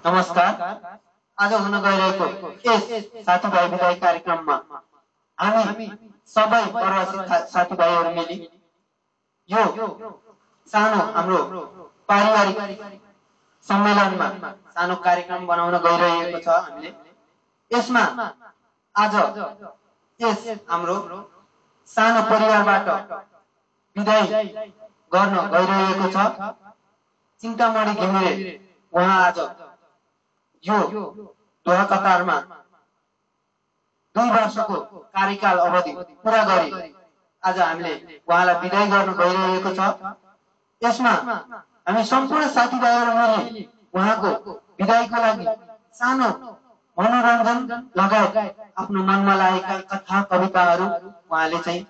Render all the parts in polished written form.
नमस्कार। आज हुन गइरहेको यस साथीभाइ विदाई कार्यक्रममा हामी सबै प्रवासी साथीभाइहरू मिली यो सानो हाम्रो पारिवारिक सम्मेलनमा सानो कार्यक्रम बनाउन गइरहेको छ। हामीले यसमा आज यस हाम्रो सानो परिवारबाट विदाई गर्न गइरहेको छ। चिन्तामणि घिमिरे उहाँ आज यो दोहा कतारमा 2 वर्षको कार्यकाल अवधि पूरा गरी आज हामीले उहाँलाई विदाई गर्न गइरहेको छ। यसमा हामी सम्पूर्ण साथीभाइहरू मिली उहाँको विदाईको लागि सानो मनोरञ्जन लगायत आफ्नो मनमा लागेका कथा कविताहरू उहाँले चाहिँ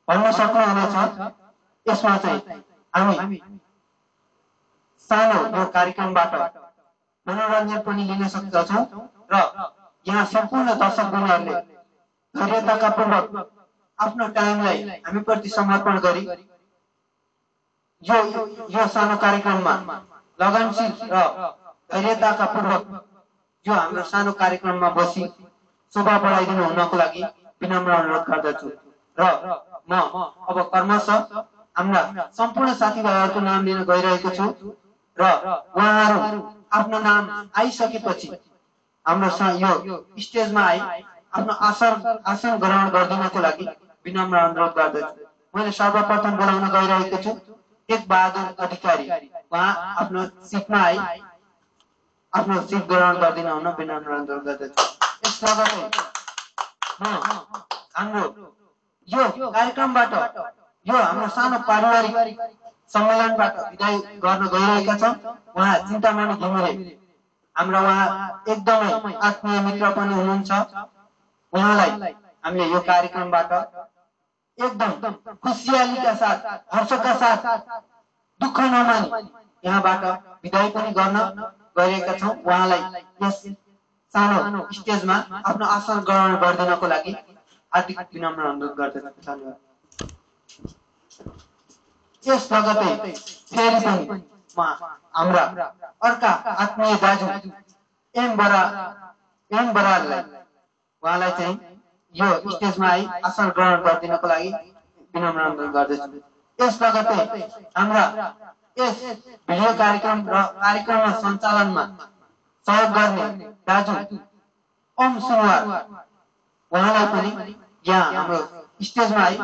भन्न सक्नुहुनेछ। यसमा चाहिँ हामी सानो यो कार्यक्रमबाट मनोरञ्जन पनि लिन सक्दछौँ र यहाँ सम्पूर्ण दर्शकवृन्दहरूले धैर्यताका पूर्वक आफ्नो टाइमलाई हामीप्रति समर्पण गरी यो सानो कार्यक्रममा लगनशील र धैर्यताका पूर्वक यो हाम्रो सानो कार्यक्रममा बसी शोभा बढाइदिनु हुनको लागि विनम्र अनुरोध गर्दछु र म अब क्रमशः हाम्रा सम्पूर्ण साथीभाइहरूको नाम लिन गइरहेको छु र उहाँहरू आफ्नो नाम आइसकेपछि हाम्रो यो स्टेजमा आई आफ्नो आसन ग्रहण गरिदिनको लागि विनम्र अनुरोध गर्दछु। मैले सर्वप्रथम बोलाउन गइरहेको छु टेक बहादुर अधिकारी। उहाँ आफ्नो सिटमा आई आफ्नो सिट ग्रहण गरिदिन हुन विनम्र अनुरोध गर्दछु। यस लगतै हाम्रो यो कार्यक्रमबाट यो हाम्रो सानो पारिवारिक सम्मेलनबाट विदाई गर्न गइरहेका छौँ। उहाँ चिन्तामणि घिमिरे हाम्रो उहाँ एकदमै आत्मीय मित्र पनि हुनुहुन्छ। उहाँलाई हामीले यो कार्यक्रमबाट एकदम खुसियालीका साथ हर्षका साथ दुःख नमानी यहाँबाट विदाई पनि गर्न गइरहेका छौँ। उहाँलाई यस सानो स्टेजमा आफ्नो आसन ग्रहण गरिदिनको लागि हार्दिक विनम्र अनुरोध गर्दछु। धन्यवाद। यस लगतै फेरि पनि हाम्रा अर्का आत्मीय दाजु एम बराललाई उहाँलाई चाहिँ यो स्टेजमा आई आसन ग्रहण गरिदिनको लागि विनम्र अनुरोध गर्दछु। यस लगतै हाम्रा यस भिडियो कार्यक्रम र कार्यक्रममा सञ्चालनमा सहयोग गर्ने दाजु ओम सुनवार उहाँलाई पनि यहाँ हाम्रो स्टेजमा आई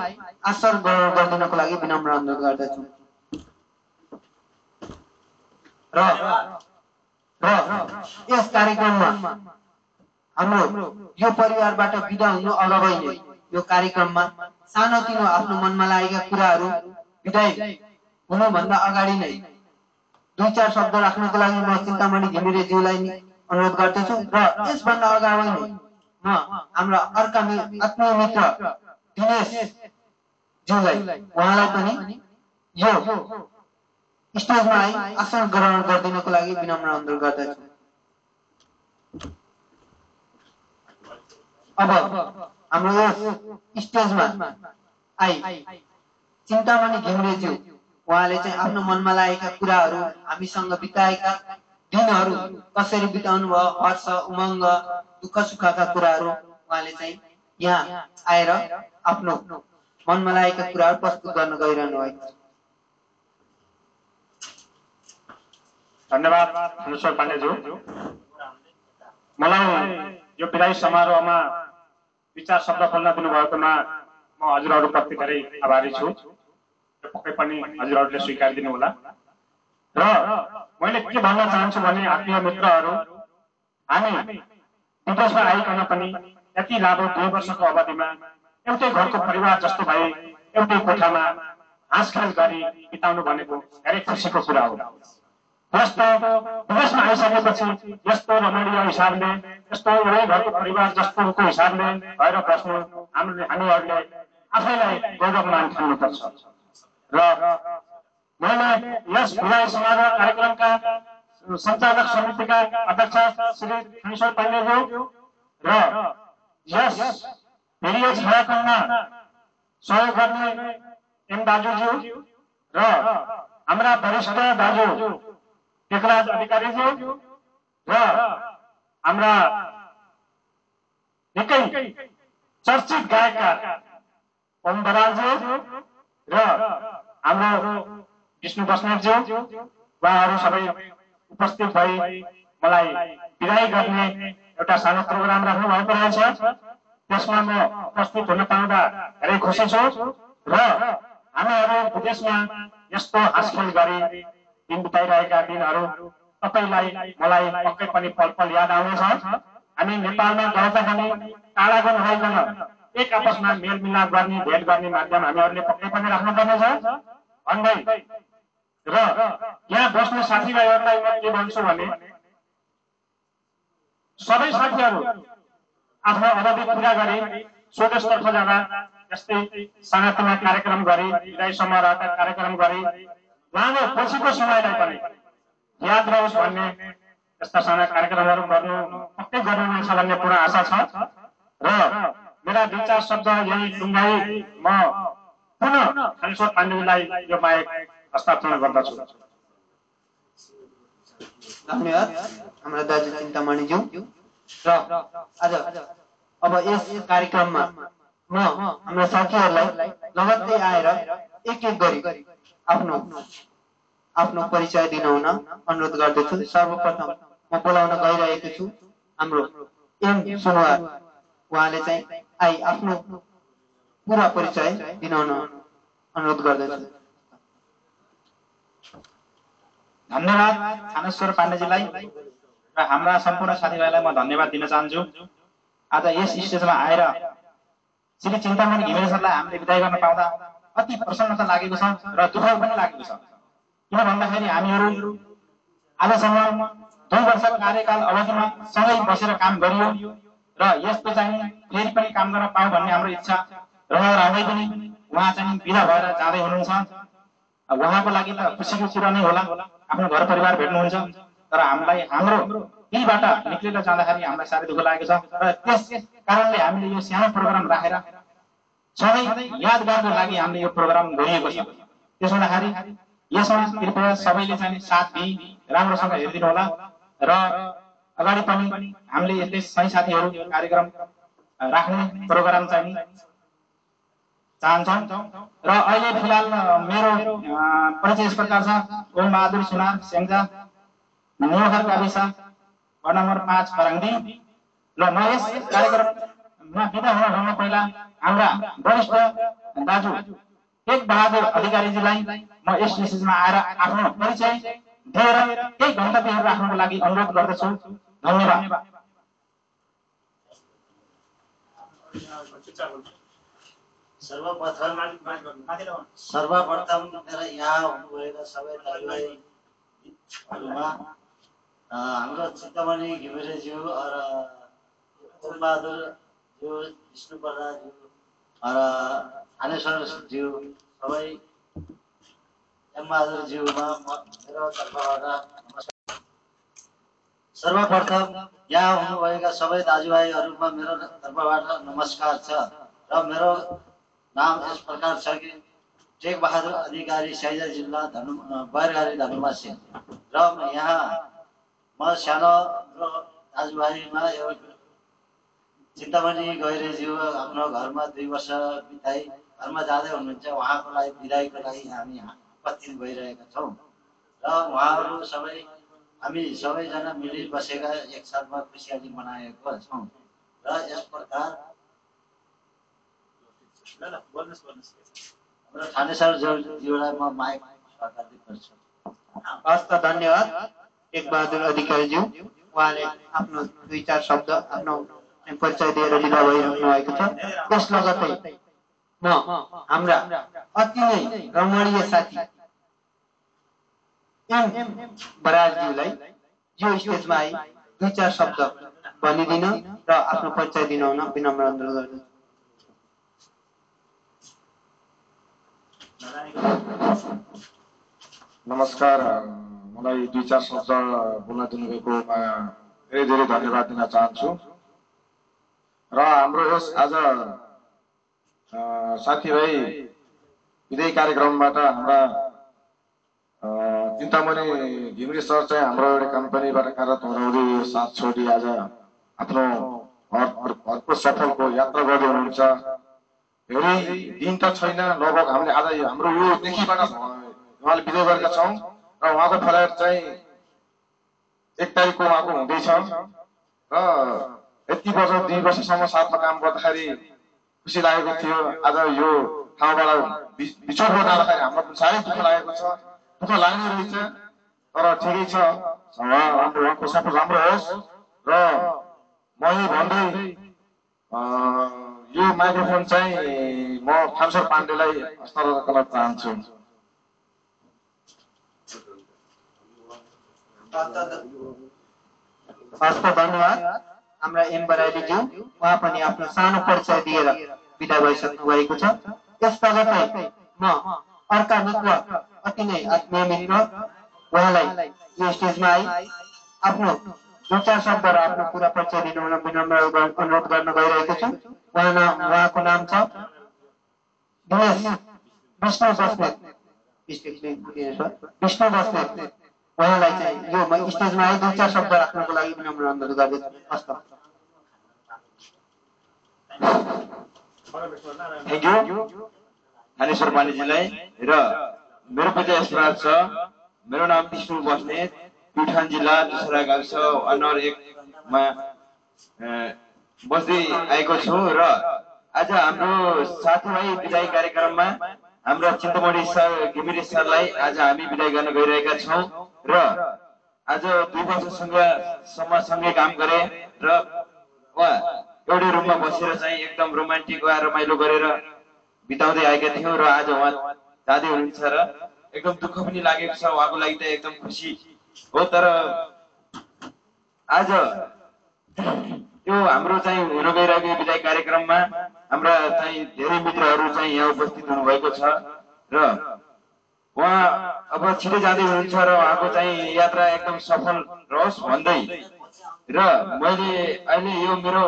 आसन ग्रहण गरिदिनको लागि विनम्र अनुरोध गर्दछु। र यस कार्यक्रममा हाम्रो यो परिवारबाट बिदा हुनु अगावै नै यो कार्यक्रममा सानोतिनो आफ्नो मनमा लागेका कुराहरू विदाई हुनुभन्दा अगाडि नै 2-4 शब्द राख्नको लागि म चिन्तामणि घिमिरेज्यूलाई अनुरोध गर्दछु र यसभन्दा अगावै नै म हाम्रा अर्का आत्मीय मित्र दिनेश ज्यूलाई उहाँलाई पनि यो स्टेजमा आई आसन ग्रहण गरिदिनको लागि विनम्र अनुरोध गर्दछु। अब हाम्रो यस स्टेजमा आई चिन्तामणि घिमिरेज्यू उहाँले चाहिँ आफ्नो मनमा लागेका कुराहरू हामीसँग बिताएका दिनहरू कसरी बिताउनु भयो हर्ष उमङ्ग दुःख सुखका कुराहरू उहाँले चाहिँ यहाँ आएर आफ्नो मनमा लागेका कुराहरू प्रस्तुत गर्न गइरहनु भएको छ। धन्यवाद धनेश्वर पाण्डेज्यू। मलाई यो विदाई समारोहमा 2-4 शब्द बोल्न दिनुभएकोमा म हजुरहरूप्रति धेरै आभारी छु। पक्कै पनि हजुरहरूले स्वीकारिदिनु होला। र मैले के भन्न चाहन्छु भने आत्मीय मित्रहरू हामी विदेशमा आइकन पनि यति लामो 2 वर्षको अवधिमा एउटै घरको परिवार जस्तो भई एउटै कोठामा हाँसखेल गरी बिताउनु भनेको धेरै खुसीको कुरा हो। यस्तो विदेशमा आइसकेपछि यस्तो रमणीय हिसाबले यस्तो एउटै घरको परिवार जस्तोको हिसाबले भएर बस्नु हामीहरूले आफैलाई गौरवमान ठान्नुपर्छ। र मैले यस विदाई समारोह कार्यक्रमका सञ्चालक समितिका अध्यक्ष श्री धनेश्वर पाण्डेज्यू र यस भिडियो छायाङ्कनमा सहयोग गर्ने एम दाजुज्यू र हाम्रा वरिष्ठ दाजु टेकराज अधिकारीज्यू र हाम्रा निकै चर्चित गायककार ओम बरालज्यू र हाम्रो विष्णु बस्नेतज्यू उहाँहरू सबै उपस्थित भई मलाई विदाई गर्ने एउटा सानो प्रोग्राम राख्नु भएको रहेछ। त्यसमा म उपस्थित हुन पाउँदा धेरै खुसी छु र हामीहरू विदेशमा यस्तो हाँसखेल गरी दिन बिताइरहेका दिनहरू तपाईलाई मलाई पक्कै पनि पल पल याद आउनेछ। हामी नेपालमा गर्दाखेरि टाढाको नभइकन एक आपसमा मेलमिलाप गर्ने भेट गर्ने माध्यम हामीहरूले पक्कै पनि राख्नुपर्नेछ भन्दै र यहाँ बस्ने साथीभाइहरूलाई म के भन्छु भने सबै साथीहरू आफ्नो अवधि पूरा गरी स्वदेशतर्फ जाँदा यस्तै सानातिना कार्यक्रम गरी विदाई समारोहका कार्यक्रम गरी उहाँको पछिको समयलाई पनि याद रहोस् भन्ने यस्ता साना कार्यक्रमहरू गर्नु पक्कै गर्नुहुनेछ भन्ने पूर्ण आशा छ र मेरा दुई चार शब्द यही टुङ्गाई म पुनः खानेश्वर पाण्डेजीलाई यो माइक हस्तान्तरण गर्दछु। धन्यवाद हाम्रा दाजु चिन्तामणिज्यू र आज अब यस कार्यक्रममा म हाम्रा साथीहरूलाई लगत्तै आएर एक एक गरी आफ्नो परिचय दिनुहुन अनुरोध गर्दछु। सर्वप्रथम म बोलाउन गइरहेको छु हाम्रो एम सुनवार, उहाँले चाहिँ आफ्नो पूरा परिचय दिनुहुन अनुरोध गर्दछु। धन्यवाद खानेश्वर पाण्डेजीलाई र हाम्रा सम्पूर्ण साथीभाइलाई म धन्यवाद दिन चाहन्छु। आज यस स्टेजमा आएर श्री चिन्तामणि घिमिरे सरलाई हामीले विदाई गर्न पाउँदा अति प्रसन्नता लागेको छ र दुःख पनि लागेको छ। किन भन्दाखेरि हामीहरू आजसम्म 2 वर्षको कार्यकाल अवधिमा सँगै बसेर काम गरियो र यस्तो चाहिँ फेरि पनि काम गर्न पाऊँ भन्ने हाम्रो इच्छा रहँदै पनि उहाँ चाहिँ बिदा भएर जाँदै हुनुहुन्छ। उहाँको लागि त खुसीको कुरा नै होला, आफ्नो घर परिवार भेट्नुहुन्छ, तर हामीलाई हाम्रो यहीबाट निक्लेर जाँदाखेरि हामीलाई साह्रै दुःख लागेको छ र त्यस कारणले हामीले यो सानो प्रोग्राम राखेर सधैँ यादगारको लागि हामीले यो प्रोग्राम गरिएको छ। त्यसो हुँदाखेरि यसमा कृपया सबैले चाहिँ साथ दिई राम्रोसँग हेरिदिनु होला र अगाडि पनि हामीले यस्तै सही साथीहरू कार्यक्रम राख्ने प्रोग्राम चाहिँ चाहन्छौँ। र अहिले फिलहाल मेरो परिचय यस प्रकार छ। ओम बहादुर सुनार सेङ्जा, न्युखर गाविस, वार्ड नम्बर 5 फराङदी। ल म यस कार्यक्रममा बिदा हुनुभन्दा पहिला हाम्रा वरिष्ठ दाजु टेक बहादुर अधिकारीजीलाई म यस स्टेजमा आएर आफ्नो परिचय दिएर केही गन्तव्यहरू राख्नको लागि अनुरोध गर्दछु। धन्यवाद। सर्वप्रथम मेरा यहाँ हुनुभएका सबै दाजुभाइहरूमा हाम्रो चिन्तामणि घिमिरेज्यू र ओमबहादुरज्यू, विष्णु प्रधानज्यू र थानेश्वरज्यू सबै एमबहादुरज्यूमा मेरो तर्फबाट नमस्कार। सर्वप्रथम यहाँ हुनुभएका सबै दाजुभाइहरूमा मेरो तर्फबाट नमस्कार छ र मेरो नाम यस प्रकार छ कि टेक बहादुर अधिकारी स्याङ्जा जिल्ला बैरगारी धनुवासी र यहाँ म सानो दाजुभाइमा एउटा चिन्तामणि गैरेज्यू आफ्नो घरमा 2 वर्ष बिताई घरमा जाँदै हुनुहुन्छ। उहाँको लागि बिदाईको लागि हामी यहाँ उपस्थित भइरहेका छौँ र उहाँहरू सबै हामी सबैजना मिली बसेका एक साथमा खुसियाली मनाएको छौँ र यस प्रकार हाम्रो थानेश्वरज्यूलाई म माइक स्वागत गर्छु। हस्त धन्यवाद टेक बहादुर अधिकारीज्यू, उहाँले आफ्नो 2-4 शब्द आफ्नो परिचय दिएर लिँदा भइरहनु भएको छ। त्यस लगतै म हाम्रा अति नै रमणीय साथी एम बरालज्यूलाई यो स्टेजमा आई 2-4 शब्द भनिदिन र आफ्नो परिचय दिनुहुन विनम्र अनुरोध गर्दछु। नमस्कार, मलाई 2-4 शब्द बोल्न दिनुभएकोमा धेरै धेरै धन्यवाद दिन चाहन्छु र हाम्रो यस आज साथीभाइ विदाई कार्यक्रमबाट हाम्रा चिन्तामणि घिमिरे सर चाहिँ हाम्रो एउटा कम्पनीबाट कार्यरत हुनुहुँदै यो 7 छोडी आज आफ्नो घरको सफलको यात्रा गर्दै हुनुहुन्छ। धेरै दिन त छैन, लगभग हामीले आज हाम्रो यो देखिबाट उहाँले विजय गरेका छौँ र उहाँको फ्लाइट चाहिँ 1 तारिकको उहाँको हुँदैछ र यति वर्ष 2 वर्षसम्म साथमा काम गर्दाखेरि खुसी लागेको थियो। आज यो ठाउँबाट बिछोड हुन जाँदाखेरि हाम्रो पनि साह्रै दुःख लागेको छ, दुःख लाग्ने रहेछ, तर ठिकै छ, उहाँको सफल राम्रो होस्। र म यही भन्दै यो माइक्रोफोन चाहिँ म थानेश्वर पाण्डेलाई हस्तान्तरण गर्न चाहन्छु। हस्त धन्यवाद हाम्रा एम बराइलीज्यू। उहाँ पनि आफ्नो सानो परिचय दिएर बिदा भइसक्नु भएको छ। त्यसका लगतै म अर्का मित्र अति नै आत्मीय मित्र उहाँलाई यो स्टेजमा आई आफ्नो 2-4 शब्द र आफ्नो पूरा परिचय दिनुहुन विनम्र अनुरोध गर्न गइरहेको छु। उहाँको नाम छ दिनेश विष्णु बस्नेत, विष्णु बस्नेत। उहाँलाई चाहिँ यो स्टेजमा आई 2-4 शब्द राख्नको लागि विनम्र अनुरोध गर्दछु। हस्त थ्याङ्क यू थानेश्वर पाण्डेजीलाई। र मेरो परिचय यस प्रकार छ। मेरो नाम विष्णु बस्नेत, प्युठान जिल्ला दुसरा गाविस अनर 1 मा बस्दै आएको छु। र आज हाम्रो साथीभाइ विदाई कार्यक्रममा हाम्रा चिन्तमणि सर घिमिरे सरलाई आज हामी विदाई गर्न गइरहेका छौँ। र आज 2 वर्षसम्म सँगै काम गरे र एउटै रुममा बसेर चाहिँ एकदम रोमान्टिक वा रमाइलो गरेर बिताउँदै आएका थियौँ। र आज उहाँ जाँदै हुनुहुन्छ र एकदम दुःख पनि लागेको छ। उहाँको लागि त एकदम खुसी हो, तर आज यो हाम्रो चाहिँ हुन गइरहेको विदाई कार्यक्रममा हाम्रा चाहिँ धेरै मित्रहरू चाहिँ यहाँ उपस्थित हुनुभएको छ र उहाँ अब छिटै जाँदै हुनुहुन्छ र उहाँको चाहिँ यात्रा एकदम सफल रहोस् भन्दै र मैले अहिले यो मेरो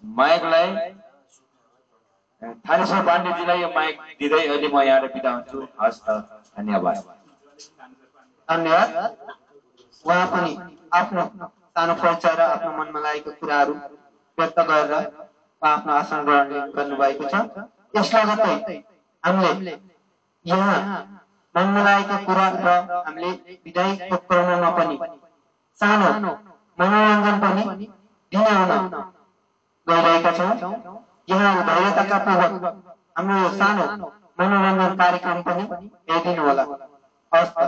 माइकलाई थानेश्वर पाण्डेजीलाई यो माइक दिँदै अहिले म यहाँबाट बिदा हुन्छु। हस् त, धन्यवाद। धन्यवाद। उहाँ पनि आफ्नो सानो परिचय र आफ्नो मनमा लागेको कुराहरू व्यक्त गरेर आफ्नो आसन ग्रहण गर्नुभएको छ। यस लगतै हामीले यहाँ मनमा लागेको कुरा र हामीले विदाईको क्रममा पनि सानो मनोरञ्जन पनि दिने हुन गइरहेका छौँ। यहाँ धैर्यताका पूर्वक हाम्रो यो सानो मनोरञ्जन कार्यक्रम पनि हेरिदिनु होला। हस् त।